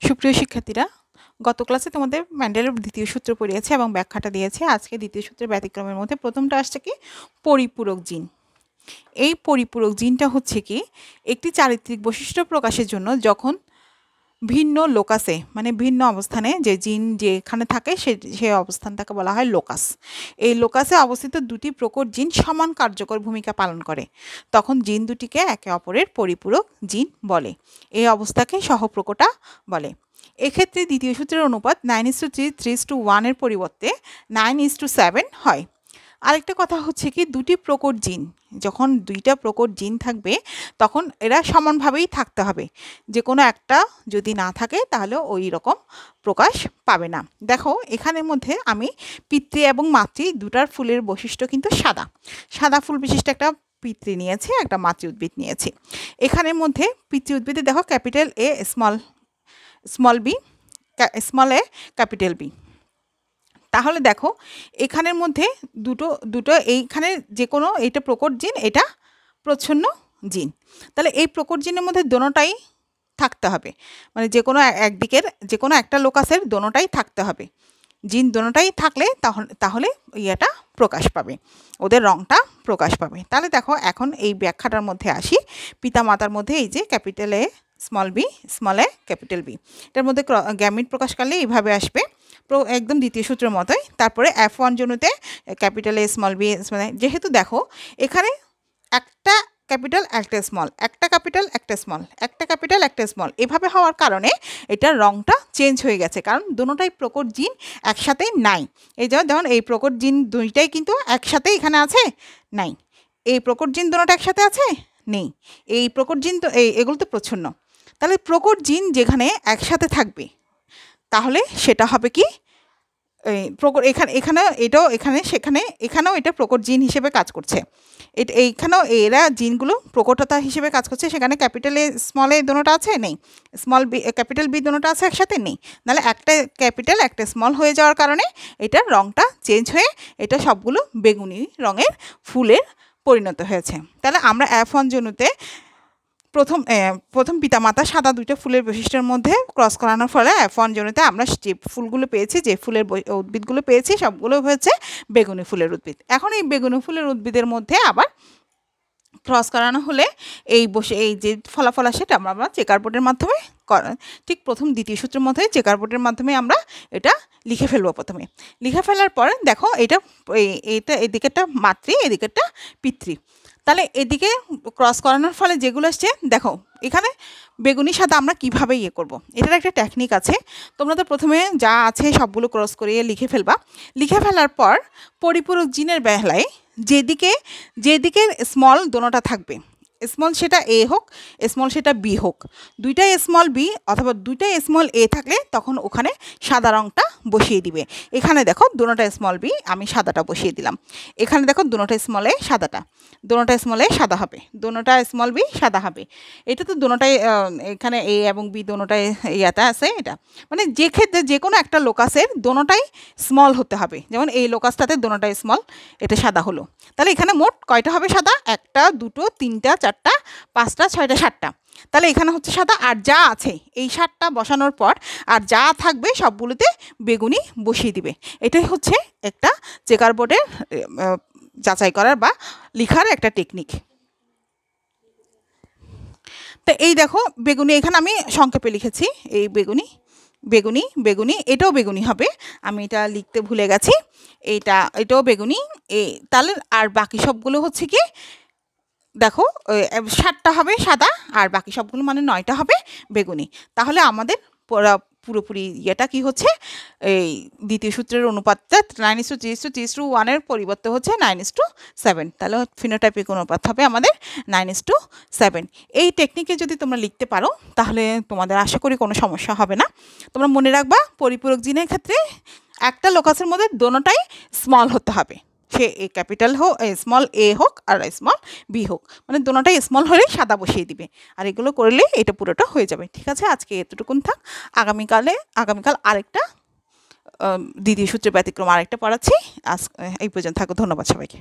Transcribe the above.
সুপ্রিয় শিক্ষার্থীরা, গত ক্লাসে তোমাদের ম্যান্ডেলের দ্বিতীয় সূত্র পড়িয়েছে এবং ব্যাখ্যাটা দিয়েছে। আজকে দ্বিতীয় সূত্রের ব্যতিক্রমের মধ্যে প্রথমটা আসছে কি, পরিপূরক জিন। এই পরিপূরক জিনটা হচ্ছে কি, একটি চারিত্রিক বৈশিষ্ট্য প্রকাশের জন্য যখন ভিন্ন লোকাসে মানে ভিন্ন অবস্থানে যে জিন যেখানে থাকে সেই অবস্থানটাকে বলা হয় লোকাস। এই লোকাসে অবস্থিত দুটি প্রকট জিন সমান কার্যকর ভূমিকা পালন করে, তখন জিন দুটিকে একে অপরের পরিপূরক জিন বলে। এই অবস্থাকে সহপ্রকটা বলে। এক্ষেত্রে দ্বিতীয় সূত্রের অনুপাত 9:3 3:1 এর পরিবর্তে 9:7 হয়। আরেকটা কথা হচ্ছে কি, দুটি প্রকট জিন, যখন দুইটা প্রকট জিন থাকবে তখন এরা সমানভাবেই থাকতে হবে। যে কোনো একটা যদি না থাকে তাহলে ওই রকম প্রকাশ পাবে না। দেখো এখানের মধ্যে আমি পিতৃ এবং মাতৃ দুটার ফুলের বৈশিষ্ট্য কিন্তু সাদা সাদা ফুল বিশিষ্ট একটা পিতৃ নিয়েছি, একটা মাতৃ উদ্ভিদ নিয়েছি। এখানের মধ্যে পিতৃ উদ্ভিদে দেখো capital A small B, small A capital B. তাহলে দেখো এখানের মধ্যে দুটো এইখানে যে কোনো এইটা প্রকট জিন, এটা প্রচ্ছন্ন জিন। তাহলে এই প্রকট জিনের মধ্যে দোনোটাই থাকতে হবে, মানে যে কোনো একদিকের যে কোনো একটা লোকাসের দোনোটাই থাকতে হবে। জিন দোনোটাই থাকলে তাহলে ইয়েটা প্রকাশ পাবে, ওদের রঙটা প্রকাশ পাবে। তাহলে দেখো এখন এই ব্যাখ্যাটার মধ্যে আসি। পিতা মাতার মধ্যে এই যে capital A small B, small A capital B, এটার মধ্যে গ্যামিট প্রকাশ করলে এইভাবে আসবে, একদম দ্বিতীয় সূত্রের মতোই। তারপরে F1 জনুতে ক্যাপিটাল এ স্মল বি, যেহেতু দেখো এখানে একটা ক্যাপিটাল একটা স্মল, একটা ক্যাপিটাল একটা স্মল, একটা ক্যাপিটাল একটা স্মল, এভাবে হওয়ার কারণে এটার রঙটা চেঞ্জ হয়ে গেছে, কারণ দুটোটাই প্রকট জিন একসাথে নাই। এই যেমন এই প্রকট জিন দুইটাই কিন্তু একসাথে এখানে আছে, নাই। এই প্রকট জিন দুটোটা একসাথে আছে, নেই। এই প্রকট জিন তো এগুলো তো প্রচ্ছন্ন। তাহলে প্রকট জিন যেখানে একসাথে থাকবে তাহলে সেটা হবে কি, প্রকট এখানেও এটাও এখানেও এটা প্রকট জিন হিসেবে কাজ করছে। এইখানেও এরা জিনগুলো প্রকটতা হিসেবে কাজ করছে। সেখানে ক্যাপিটাল এ স্মল এ দুটোটা আছে, নেই। স্মল বি ক্যাপিটাল বি দুটোটা আছে একসাথে, নেই। নাহলে একটা ক্যাপিটাল একটা স্মল হয়ে যাওয়ার কারণে এটার রঙটা চেঞ্জ হয়ে এটা সবগুলো বেগুনি রঙের ফুলের পরিণত হয়েছে। তাহলে আমরা F1 জনুতে প্রথম পিতামাতা সাদা দুইটা ফুলের বৈশিষ্ট্যের মধ্যে ক্রস করানোর ফলে F1 জনুতে আমরা যে ফুলগুলো পেয়েছি, যে ফুলের উদ্ভিদগুলো পেয়েছি, সবগুলো হয়েছে বেগুনি ফুলের উদ্ভিদ। এখন এই বেগুনি ফুলের উদ্ভিদের মধ্যে আবার ক্রস করানো হলে এই যে ফলাফল আসে এটা আমরা চেকার বোর্ডের মাধ্যমে ঠিক প্রথম দ্বিতীয় সূত্রের মধ্যে চেকার বোর্ডের মাধ্যমে আমরা এটা লিখে ফেলবো। প্রথমে লিখে ফেলার পর দেখো এইটা এদিকেরটা মাতৃ, এদিকেরটা পিতৃ। তাহলে এদিকে ক্রস করানোর ফলে যেগুলো আসছে, দেখো এখানে বেগুনি সাদা আমরা কিভাবে করব, এটার একটা টেকনিক আছে। তোমরা তো প্রথমে যা আছে সবগুলো ক্রস করিয়ে লিখে ফেলবা। লিখে ফেলার পর পরিপূরক জিনের বেলায় যেদিকে স্মল দোনোটা থাকবে, স্মল সেটা এ হোক, স্মল সেটা বি হোক, দুইটাই স্মল বি অথবা দুইটাই স্মল এ থাকলে তখন ওখানে সাদা রঙটা বসিয়ে দিবে। এখানে দেখো দুটোটা স্মল বি, আমি সাদাটা বসিয়ে দিলাম। এখানে দেখো দুটোটা স্মল এ সাদাটা, দুটোটা স্মল এ সাদা হবে, দুটোটা স্মল বি সাদা হবে। এটা তো দুটোটাই এখানে এ এবং বি দুটোটাই ইয়াতে আছে। এটা মানে যে ক্ষেত্রে যে কোনো একটা লোকাসের দুটোটাই স্মল হতে হবে, যেমন এই লোকাসটাতে দুটোটাই স্মল, এটা সাদা হলো। তাহলে এখানে মোট কয়টা হবে সাদা? একটা, দুটো, তিনটা, চারটা, পাঁচটা, ছয়টা, সাতটা। তাহলে এখানে হচ্ছে সাদা। আর যা আছে এই 7টা বসানোর পর আর যা থাকবে সবগুলোতে বেগুনি বসিয়ে দিবে। এটাই হচ্ছে একটা চেকার বোর্ডের যাচাই করার বা লেখার একটা টেকনিক। তো এই দেখো বেগুনি, এখানে আমি সংক্ষেপে লিখেছি এই বেগুনি বেগুনি বেগুনি, এটাও বেগুনি হবে, আমি এটা লিখতে ভুলে গেছি। এটাও বেগুনি। তাহলে আর বাকি সবগুলো হচ্ছে কি, দেখো 7টা হবে সাদা আর বাকি সবগুলো মানে 9টা হবে বেগুনি। তাহলে আমাদের পুরোপুরি ইয়েটা কি হচ্ছে, এই দ্বিতীয় সূত্রের অনুপাতটা 9:3:1 এর পরিবর্তে হচ্ছে 9:7। তাহলে ফিনোটাইপিক অনুপাত হবে আমাদের 9:7। এই টেকনিকে যদি তোমরা লিখতে পারো তাহলে তোমাদের আশা করি কোনো সমস্যা হবে না। তোমরা মনে রাখবা পরিপূরক জিনের ক্ষেত্রে একটা লোকাসের মধ্যে দোনোটাই স্মল হতে হবে, সে ক্যাপিটাল হোক, স্মল এ হোক আর স্মল বি হোক, মানে দুটোটাই স্মল হলেই সাদা বসিয়ে দিবে। আর এগুলো করলে এটা পুরোটা হয়ে যাবে। ঠিক আছে, আজকে এতটুকুন থাক। আগামীকাল আরেকটা দ্বিতীয় সূত্রের ব্যতিক্রম আরেকটা পড়াচ্ছি। আজ এই পর্যন্ত থাকো। ধন্যবাদ সবাইকে।